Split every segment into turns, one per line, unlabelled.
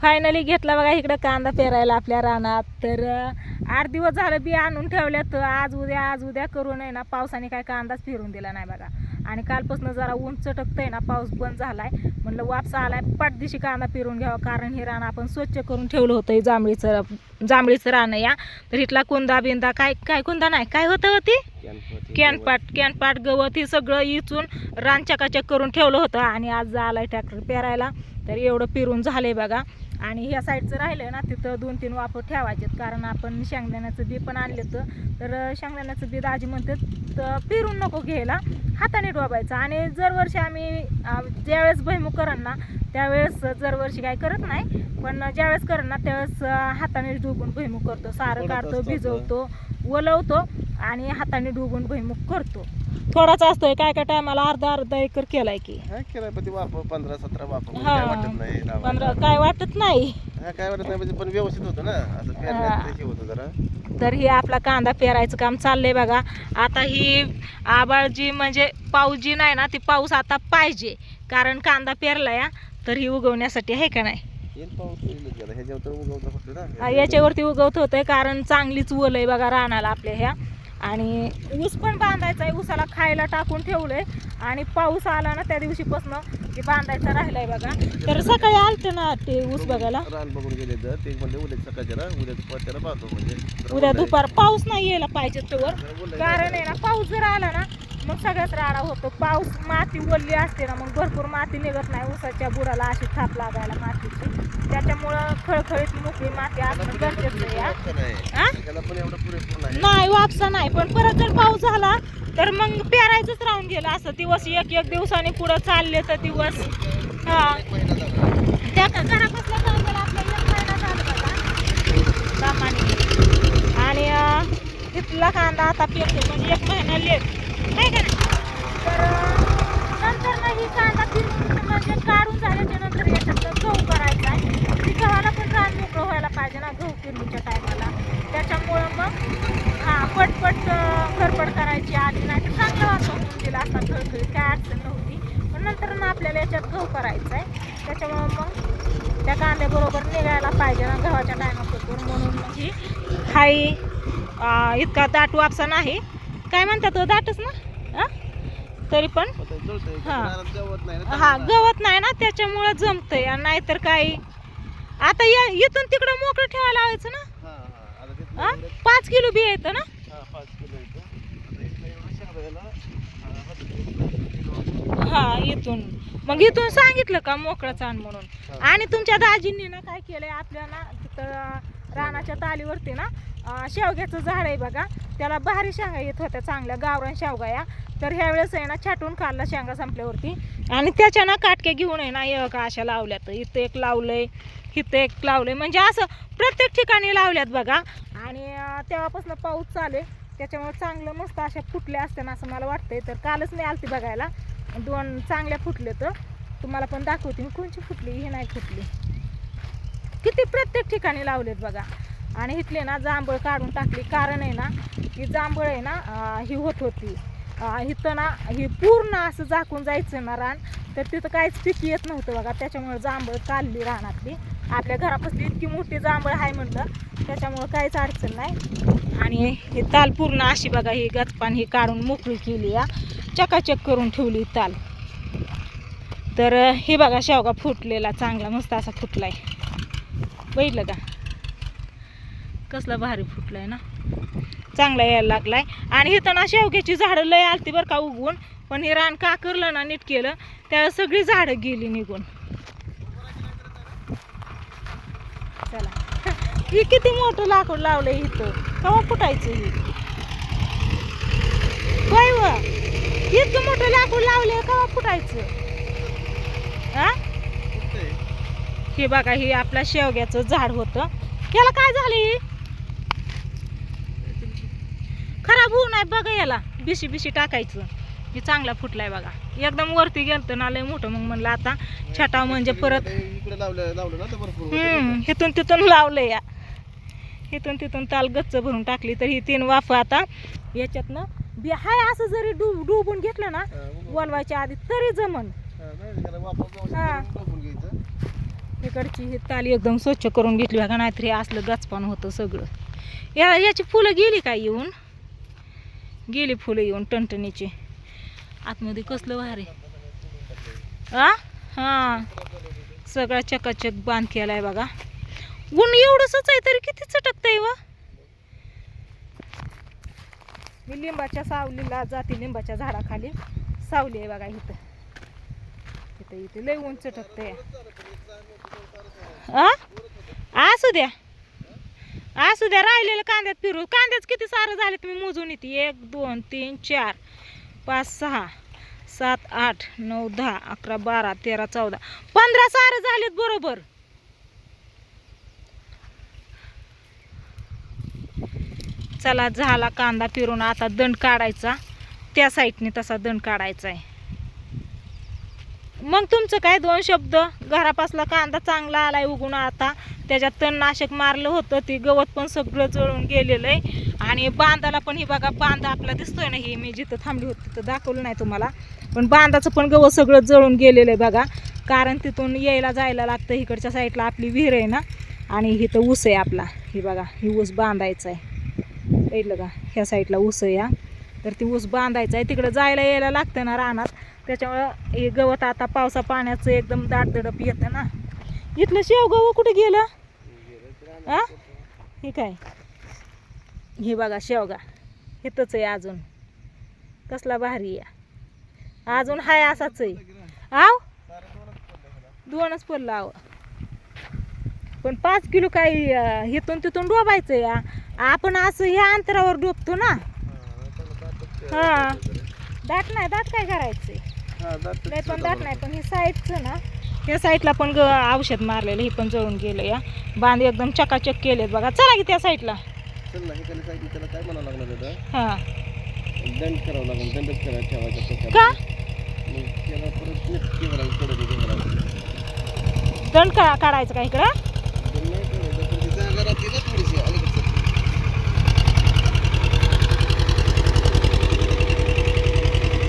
Finally घेतला बघा इकडं कांदा पेरायला आपल्या रानात. तर 8 दिवस झालं बी आणून ठेवल्यात. आज उद्या करून आहे ना, पावसाने काय कांदाच फिरून दिला नाही बघा. आणि कालपासून जरा ऊन चटकतंय ना, पाऊस बंद झालाय, म्हणलं वापसा आलाय पाठदिशी कांदा पेरून घ्यावा. कारण हे रान आपण स्वच्छ करून ठेवलं होतं. जांभळीचं रान या. तर इथला कुंदा बिंदा काय कुंदा नाही, काय होतं होती कॅनपाट गवत हे सगळं इचून रान चकाचक करून ठेवलं होतं. आणि आज आलाय ट्रॅक्टर पेरायला. तर एवढं पेरून झालंय बघा. आणि ह्या साईडचं राहिलं ना, तिथं 2-3 वाफं ठेवायचेत. कारण आपण शेंगदाण्याचं बी पण आणलं तर शेंगदाण्याचं बी दाजी म्हणतात तर पेरून नको घ्यायला, हाताने डोबायचं. आणि दरवर्षी आम्ही ज्यावेळेस भुईमूग करण ना, त्यावेळेस दरवर्षी काय करत नाही, पण ज्यावेळेस करण ना त्यावेळेस हाताने डुबून भुईमूग करतो. सारं काढतो, भिजवतो, वलवतो आणि हाताने डुबून भुईमूग करतो. थोडाच असतोय, काय टायमाला अर्धा एकर केलाय की
15-17 वाफ
हा.
काय वाटत नाही
15 काय वाटत नाही.
काय वाटत नाही म्हणजे पण व्यवस्थित होतं ना, असं पेरण्यात हे होतं जरा.
तर हे आपला कांदा पेरायचं काम चाललंय बघा. आता ही आबाळ जी म्हणजे पाऊस जी नाही ना, ती पाऊस आता पाहिजे. कारण कांदा पेरला या, तर ही उगवण्यासाठी आहे का नाही.
येईल पाऊस येईल जरा, ह्याच्यावर तर उगवत होतं ना.
याच्यावरती उगवत होतंय कारण चांगलीच ओल आहे बघा रानाला आपल्या ह्या. आणि ऊस पण बांधायचा आहे, ऊसाला खायला टाकून ठेवलंय. आणि पाऊस आला ना त्या दिवशीपासून ते बांधायचं राहिलंय बघा. तर सकाळी आलते ना ते ऊस बघायला,
रान बघून गेले तर ते म्हणजे उद्या सकाळच्याला उद्या दुपारच्याला पाहतो म्हणजे
उद्या दुपार पाऊस नाही यायला पाहिजे तोवर. कारण आहे ना, पाऊस जर आला ना मग सगळ्याच राडा होतो. पाऊस माती ओलली असते ना, मग भरपूर माती निघत नाही ऊसाच्या बुडाला, अशी थाप लागायला मातीची. त्याच्यामुळं खळखळीत मोकळी माती असणं गरजेचं आहे. नाही वापसा नाही, पण परत जर पाऊस झाला तर मग पेरायचंच राहून गेलं. असं दिवस एक दिवसाने पुढं चालले तर दिवस त्या घरापासल्या कांद्याला आपल्याला 1 महिना झाला बघा सामान्य. आणि इथला कांदा आता पेरतो म्हणजे 1 महिना लेट नाही का नाही. तर नंतर ना ही कांदा फिरून म्हणजे काढून झाल्याच्या नंतर याच्यात गहू करायचा आहे. ती गव्हाला पण रान मोकळं व्हायला पाहिजे ना गहू पेरणीच्या टायमाला. त्याच्यामुळं मग पटपट खरपड करायची आली नाही तर चांगला वापर होऊन दिला असता खळखळीत, काय अडचण नव्हती. पण नंतर ना आपल्याला याच्यात गहू करायचा आहे. त्याच्यामुळं मग त्या कांद्याबरोबर निघायला पाहिजे ना गव्हाच्या टायमापासून. म्हणून मग ही हाई इतका दाट वापसा नाही, काय म्हणतात तो दाटच ना, तरी पण गवत नाही ना त्याच्यामुळं जमतंय. नाहीतर काही आता इथून तिकडं मोकळं ठेवायला लावायचं ना. 5 किलो बी येतं ना. इथून मग इथून सांगितलं का मोकळं चाण म्हणून. आणि तुमच्या दाजींनी ना काय केलंय आपल्या ना तिथं रानाच्या तालीवरती ना शेवग्याचं झाड आहे बघा. त्याला भारी शेंगा येत होत्या चांगल्या गावरान शेवगा या. तर ह्या वेळेस आहे ना छाटून काढला शेंगा संपल्यावरती. आणि त्याच्या ना काटक्या घेऊन आहे ना का अशा लावल्यात. इथं एक लावलंय, इथं एक लावलंय, म्हणजे असं प्रत्येक ठिकाणी लावल्यात बघा. आणि तेव्हापासून पाऊस चालू आहे त्याच्यामुळे चांगलं मस्त अशा फुटल्या असते ना असं मला वाटतंय. तर कालच मी आलती बघायला, 2 चांगल्या फुटले. तर तुम्हाला पण दाखवते मी कोणची फुटली, ही नाही फुटली. किती प्रत्येक ठिकाणी लावलेत बघा. आणि इथले ना जांभळ काढून टाकली. कारण आहे ना ही जांभळ आहे ना ही होती इथं ना ही पूर्ण असं झाकून जायचं ना रान, तर तिथं काहीच पीक येत नव्हतं बघा. त्याच्यामुळे जांभळ काढली रानातली. आपल्या घरापासून इतकी मोठी जांभळ आहे म्हटलं, त्याच्यामुळं काहीच अडचण नाही. आणि ही ताल पूर्ण अशी बघा, ही गचपान ही काढून मोकळी केली या, चकाचक करून ठेवली ताल. तर हे बघा शेवगा फुटलेला चांगला मस्त असा फुटलाय, बघितलं का कसला भारी फुटलाय ना, चांगला यायला लागलाय. आणि इथं ना शेवग्याची झाडं लय आलती बरं का उगवून. पण हे रान का करलं ना नीट केलं त्यावेळेस सगळी झाडं गेली निघून. चला ही किती मोठं लाकूड लावलंय इथं, केव्हा फुटायचं ही काय व इतकं मोठं लाकूड लावलंय केव्हा फुटायचं. हे बघा हे आपल्या शेवग्याचं झाड होतं. याला काय झालं, खराब होऊ नाही बघा. याला बिशी टाकायचं. हे चांगला फुटलाय बघा, एकदम वरती गेलतं ना लय मोठं. मग म्हणलं आता छटाव म्हणजे परत इथून तिथून लावलं या, इथून तिथून ताल गच्च भरून टाकली. तर ही 3 वाफ आता याच्यातनं बी हाय. असं जरी डुबून घेतलं ना वलवायच्या आधी तरी जमन. हे इकडची ही ताली एकदम स्वच्छ करून घेतली बघा, नाहीतरी असलं गचपान होतं सगळं. याची फुलं गेली काय येऊन, गेली फुलं येऊन टणटणीची. आतमध्ये कसलं भारी हां सगळा चकाचक बांध केलाय बघा. ऊन एवढंच आहे तरी किती चटकतंय व. मी लिंबाच्या सावलीला जाते, लिंबाच्या झाडाखाली सावली आहे बघा इथं. इथं इथे लय ऊन चटकतंय. असू द्या असू द्या, राहिलेलं कांद्यात फिरू. कांद्याच किती सारं झाले तुम्ही मोजून येते. 1 2 3 4 5 6 7 8 9 10 11 12 13 14 15 सारं झालेत बरोबर. चला झाला कांदा फिरून, आता दंड काढायचा. त्या साईडने तसा दंड काढायचा आहे. मग तुमचं काय 2 शब्द. घरापासला कांदा चांगला आलाय उगून. आता त्याच्यात तणनाशक मारलं होतं, ते गवत पण सगळं जळून गेलेलं आहे. आणि बांधाला पण ही बघा, बांधा आपला दिसतोय ना, ही मी जिथं थांबली होती तिथं दाखवलं नाही तुम्हाला, पण बांधाचं पण गवत सगळं जळून गेलेलं आहे बघा. कारण तिथून यायला जायला लागतं. इकडच्या साईडला आपली विहीर आहे ना, आणि इथं ऊस आहे आपला. ही बघा, ही ऊस बांधायचा आहे. पहिलं का ह्या साईडला ऊस आहे या, तर ती ऊस बांधायचा आहे. तिकडं जायला यायला लागतं ना रानात, त्याच्यामुळं हे गवत आता पावसा पाण्याचं एकदम दाटदडप येतं ना. इथलं शेवगाव कुठे गेलं हे काय, हे बघा शेवगा इथंच आहे अजून. कसला भारी आहे अजून, हाय असाच आहे. आव 2च पडलं आव, पण 5 किलो काही इथून तिथून डोबायचं या. आपण असं ह्या अंतरावर डोबतो ना. हा दाट नाही, दाट काय करायचंय नाही, पण दाट नाही. पण हे साईडचं ना, त्या साईडला पण औषध मारलेलं, हे पण जळून गेलं या. बांध एकदम चकाचक केलेत बघा. चला की त्या साईडला.
काय म्हणावं लागणार
हा
दंड करावं लागेल. दंडच करायला ठेवायचा
का दंड काढायचं का इकडं.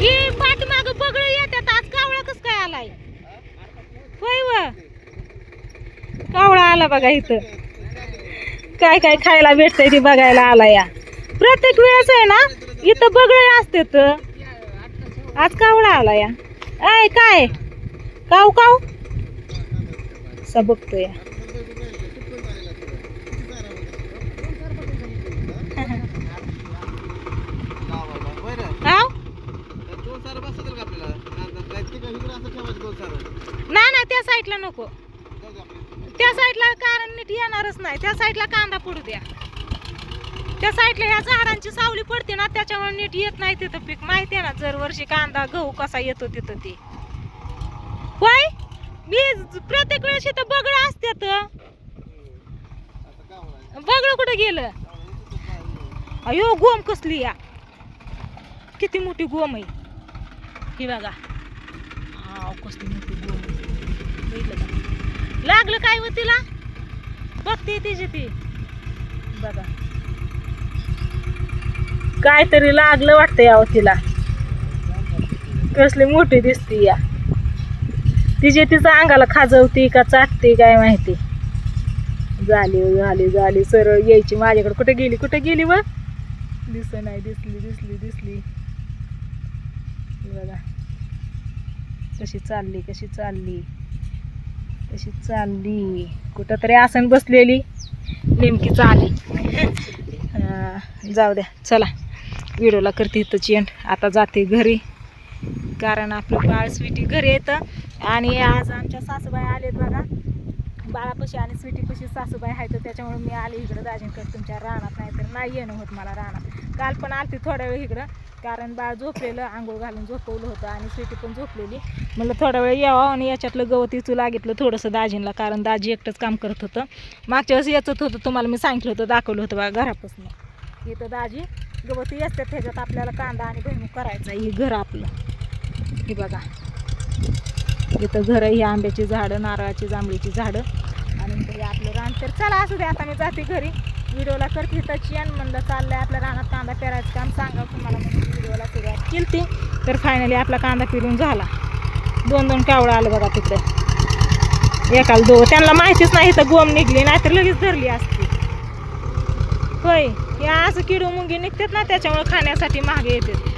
ही पाठीमाग बगळ येतात. आज कावळा कस काय आलाय. होय व कावळा आला बघा इथं. काय काय खायला भेटतंय ते बघायला आला या. प्रत्येक वेळेस आहे ना इथं बगळे असतात. आज कावळा आला या. ऐ काय काव काव सा बघतोय. नाही त्या साईडला नको, त्या साईडला कारण नीट येणारच नाही. त्या साईडला कांदा पडू द्या. त्या साईडला ह्या झाडांची सावली पडते ना, त्याच्यामुळे नीट येत नाही तिथं पीक. माहिती आहे ना दरवर्षी कांदा गहू कसा येतो तिथं ते. होय मी प्रत्येक वेळेस इथं बगळ असतात. बगळ कुठं गेलं. अयो गोम कसली या, किती मोठी गोम आहे ही बघा. कसली मोठी गोम आहे. लागलं काय व तिला, बघते तिची ती बघा. काहीतरी लागलं वाटतं यावं तिला. कसली मोठी दिसती या. तिची तिच्या अंगाला खाजवती का चाटते काय माहिती. झाली झाली झाली सरळ यायची माझ्याकडे. कुठे गेली व दिस नाही. दिसली बघा कशी चालली कुठं तरी आसन बसलेली नेमकी चालली. जाऊ द्या चला, व्हिडिओला करते इथंच एंड. आता जाते घरी, कारण आपलं बाळ स्वीटी घरी येतं. आणि आज आमच्या सासूबाई आलेत बघा बाळापाशी, आणि स्वीटीपाशी सासूबाई आहेत. त्याच्यामुळे मी आले इकडं दाजींकडे तुमच्या रानात. नाही तर नाही येणं होत मला रानात. काल पण आलते थोड्या वेळ इकडं, कारण बाळ झोपलेलं, आंघोळ घालून झोपवलं होतं, आणि स्वीटी पण झोपलेली. म्हणलं थोडा वेळ यावं आणि याच्यातलं गवत इचू लागितलं थोडंसं दाजींना, कारण दाजी एकटंच काम करत होतं. मागच्या वेळेस याचत होतं, तुम्हाला मी सांगितलं होतं, दाखवलं होतं बघा घरापासून. इथं दाजी गवत येतात, ह्याच्यात आपल्याला कांदा आणि भुईमूग करायचा. हे घर आपलं हे बघा. इथं घर, ही आंब्याची झाडं, नारळाची, जांभळीची झाडं, आणि हे आपलं रान. तर चला असू दे, आता मी जाते घरी. व्हिडिओला करते त्याची, आणि म्हणलं चाललंय आपल्या रानात कांदा पेरायचं काम, सांगा तुम्हाला म्हणून व्हिडिओला सुरुवात केली. तर फायनली आपला कांदा पेरून झाला. 2 कावळं आलं बघा तिकडे. एकाला दो त्यांना माहितीच नाही तर गोम निघली नाही तर लगेच धरली असती. होय, या असं किडू मुंगी निघतात ना त्याच्यामुळे खाण्यासाठी मागे येतात.